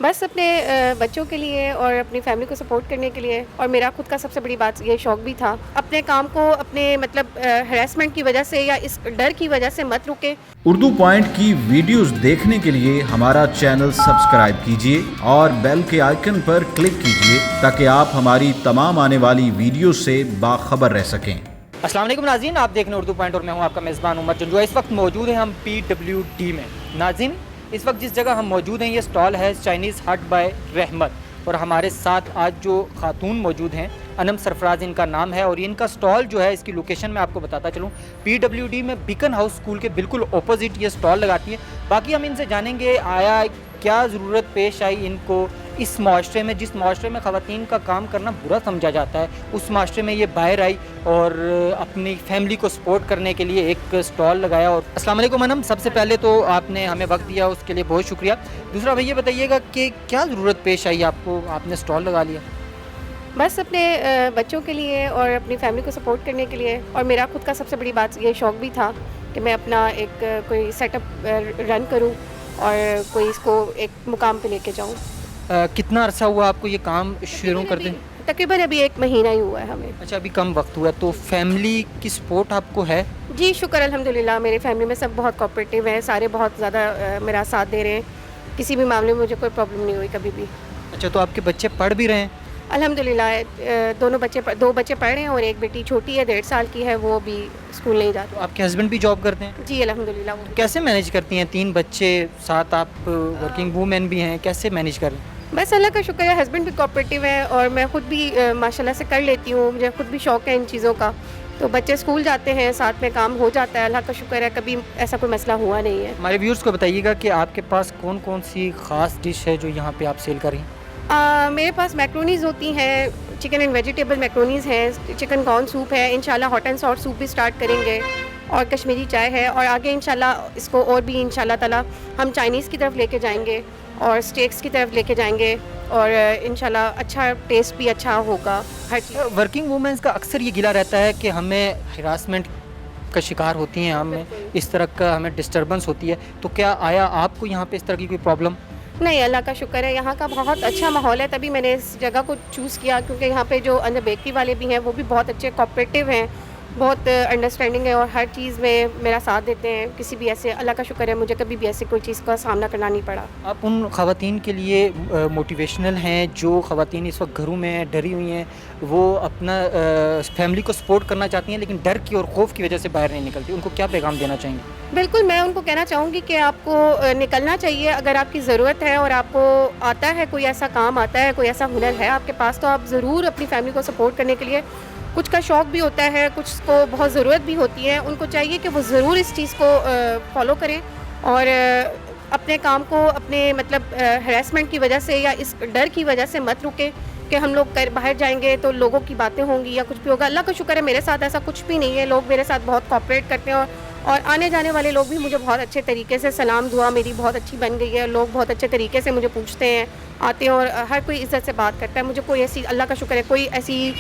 بس اپنے بچوں کے لیے اور اپنی فیملی کو سپورٹ کرنے کے لیے، اور میرا خود کا سب سے بڑی بات یہ شوق بھی تھا، اپنے کام کو اپنے ہراسمنٹ کی وجہ سے یا اس ڈر کی وجہ سے مت رکے۔ اردو پوائنٹ کی ویڈیوز دیکھنے کے لیے ہمارا چینل سبسکرائب کیجیے اور بیل کے آئیکن پر کلک کیجیے تاکہ آپ ہماری تمام آنے والی ویڈیوز سے باخبر رہ سکیں۔ السلام علیکم ناظرین، آپ دیکھ رہے ہیں اردو پوائنٹ اور میں ہوں آپ کا میزبان عمر جنجوع۔ اس وقت موجود ہیں ہم PWD میں۔ ناظرین، اس وقت جس جگہ ہم موجود ہیں یہ سٹال ہے چائنیز ہٹ بائی رحمت، اور ہمارے ساتھ آج جو خاتون موجود ہیں انم سرفراز ان کا نام ہے، اور ان کا سٹال جو ہے اس کی لوکیشن میں آپ کو بتاتا چلوں، PWD میں بیکن ہاؤس اسکول کے بالکل اپوزٹ یہ سٹال لگاتی ہیں۔ باقی ہم ان سے جانیں گے آیا کیا ضرورت پیش آئی ان کو اس معاشرے میں، جس معاشرے میں خواتین کا کام کرنا برا سمجھا جاتا ہے، اس معاشرے میں یہ باہر آئی اور اپنی فیملی کو سپورٹ کرنے کے لیے ایک سٹال لگایا۔ اور السلام علیکم انم، سب سے پہلے تو آپ نے ہمیں وقت دیا اس کے لیے بہت شکریہ۔ دوسرا بھائی یہ بتائیے گا کہ کیا ضرورت پیش آئی آپ کو، آپ نے سٹال لگا لیا؟ بس اپنے بچوں کے لیے اور اپنی فیملی کو سپورٹ کرنے کے لیے، اور میرا خود کا سب سے بڑی بات یہ شوق بھی تھا کہ میں اپنا ایک کوئی سیٹ اپ رن کروں اور کوئی اس کو ایک مقام پہ لے کے جاؤں۔ کتنا عرصہ ہوا آپ کو یہ کام شروع کرتے ہیں؟ تقریباً ابھی 1 مہینہ ہی ہوا ہے ہمیں۔ اچھا، ابھی کم وقت ہوا ہے، تو فیملی کی سپورٹ آپ کو ہے؟ جی شکر الحمدللہ، میری فیملی میں سب بہت کوآپریٹیو ہیں، سارے بہت زیادہ میرا ساتھ دے رہے ہیں، کسی بھی معاملے میں مجھے کوئی پرابلم نہیں ہوئی کبھی بھی۔ اچھا، تو آپ کے بچے پڑھ بھی رہے ہیں؟ الحمدللہ دو بچے پڑھ رہے ہیں اور ایک بیٹی چھوٹی ہے 1.5 سال کی ہے، وہ بھی اسکول نہیں جاتی۔ تو آپ کے ہسبینڈ بھی جاب کرتے ہیں؟ جی الحمدللہ۔ وہ کیسے مینیج کرتی ہیں؟ 3 بچے، ساتھ آپ ورکنگ وومین بھی ہیں، کیسے مینیج کر رہے ہیں؟ بس اللہ کا شکر ہے، ہسبینڈ بھی کوآپریٹیو ہے اور میں خود بھی ماشاءاللہ سے کر لیتی ہوں، مجھے خود بھی شوق ہے ان چیزوں کا، تو بچے اسکول جاتے ہیں، ساتھ میں کام ہو جاتا ہے، اللہ کا شکر ہے، کبھی ایسا کوئی مسئلہ ہوا نہیں ہے۔ ہمارے ویورز کو بتائیے گا کہ آپ کے پاس کون کون سی خاص ڈش ہے جو یہاں پہ آپ سیل کر رہی ہیں؟ میرے پاس میکرونیز ہوتی ہیں، چکن اینڈ ویجیٹیبل میکرونیز ہیں، چکن کارن سوپ ہے، انشاءاللہ ہاٹ اینڈ ساٹ سوپ بھی سٹارٹ کریں گے، اور کشمیری چائے ہے، اور آگے انشاءاللہ اس کو اور بھی انشاءاللہ تعالیٰ ہم چائنیز کی طرف لے کے جائیں گے اور اسٹیکس کی طرف لے کے جائیں گے، اور انشاءاللہ اچھا ٹیسٹ بھی اچھا ہوگا ہر چیز۔ ورکنگ وومنس کا اکثر یہ گلہ رہتا ہے کہ ہمیں ہراسمنٹ کا شکار ہوتی ہیں، ہمیں اس طرح کا ہمیں ڈسٹربنس ہوتی ہے، تو کیا آیا آپ کو یہاں پہ اس طرح کی کوئی پرابلم؟ نہیں، اللہ کا شکر ہے، یہاں کا بہت اچھا ماحول ہے، تبھی میں نے اس جگہ کو چوز کیا، کیونکہ یہاں پہ جو اندر بیکری والے بھی ہیں وہ بھی بہت اچھے کوآپریٹیو ہیں، بہت انڈرسٹینڈنگ ہے اور ہر چیز میں میرا ساتھ دیتے ہیں، کسی بھی ایسے اللہ کا شکر ہے مجھے کبھی بھی ایسی کوئی چیز کا سامنا کرنا نہیں پڑا۔ آپ ان خواتین کے لیے موٹیویشنل ہیں جو خواتین اس وقت گھروں میں ڈری ہوئی ہیں، وہ اپنا فیملی کو سپورٹ کرنا چاہتی ہیں لیکن ڈر کی اور خوف کی وجہ سے باہر نہیں نکلتی، ان کو کیا پیغام دینا چاہیں گے؟ بالکل، میں ان کو کہنا چاہوں گی کہ آپ کو نکلنا چاہیے، اگر آپ کی ضرورت ہے اور آپ کو آتا ہے کوئی ایسا کام آتا ہے، کوئی ایسا ہنر ہے آپ کے پاس، تو آپ ضرور اپنی فیملی کو سپورٹ کرنے کے لیے، کچھ کا شوق بھی ہوتا ہے، کچھ کو بہت ضرورت بھی ہوتی ہے، ان کو چاہیے کہ وہ ضرور اس چیز کو فالو کریں اور اپنے کام کو اپنے ہراسمنٹ کی وجہ سے یا اس ڈر کی وجہ سے مت رکیں کہ ہم لوگ باہر جائیں گے تو لوگوں کی باتیں ہوں گی یا کچھ بھی ہوگا۔ اللہ کا شکر ہے میرے ساتھ ایسا کچھ بھی نہیں ہے، لوگ میرے ساتھ بہت کوآپریٹ کرتے ہیں، اور آنے جانے والے لوگ بھی مجھے بہت اچھے طریقے سے، سلام دعا میری بہت اچھی بن گئی ہے، لوگ بہت اچھے طریقے سے مجھے پوچھتے ہیں، آتے ہیں، اور ہر کوئی عزت سے بات کرتا ہے، مجھے کوئی ایسی، اللہ کا شکر ہے، کوئی ایسی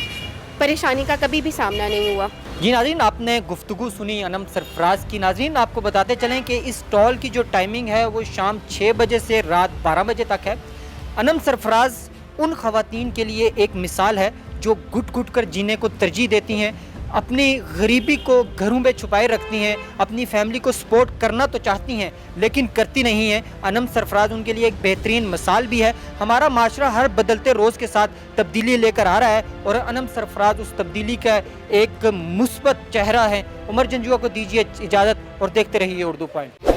پریشانی کا کبھی بھی سامنا نہیں ہوا۔ جی ناظرین، آپ نے گفتگو سنی انم سرفراز کی۔ ناظرین، آپ کو بتاتے چلیں کہ اس سٹال کی جو ٹائمنگ ہے وہ شام 6 بجے سے رات 12 بجے تک ہے۔ انم سرفراز ان خواتین کے لیے ایک مثال ہے جو گھٹ گھٹ کر جینے کو ترجیح دیتی ہیں، اپنی غریبی کو گھروں میں چھپائے رکھتی ہیں، اپنی فیملی کو سپورٹ کرنا تو چاہتی ہیں لیکن کرتی نہیں ہیں۔ انم سرفراز ان کے لیے ایک بہترین مثال بھی ہے۔ ہمارا معاشرہ ہر بدلتے روز کے ساتھ تبدیلی لے کر آ رہا ہے اور انم سرفراز اس تبدیلی کا ایک مثبت چہرہ ہے۔ عمر جنجوع کو دیجیے اجازت اور دیکھتے رہیے اردو پوائنٹ۔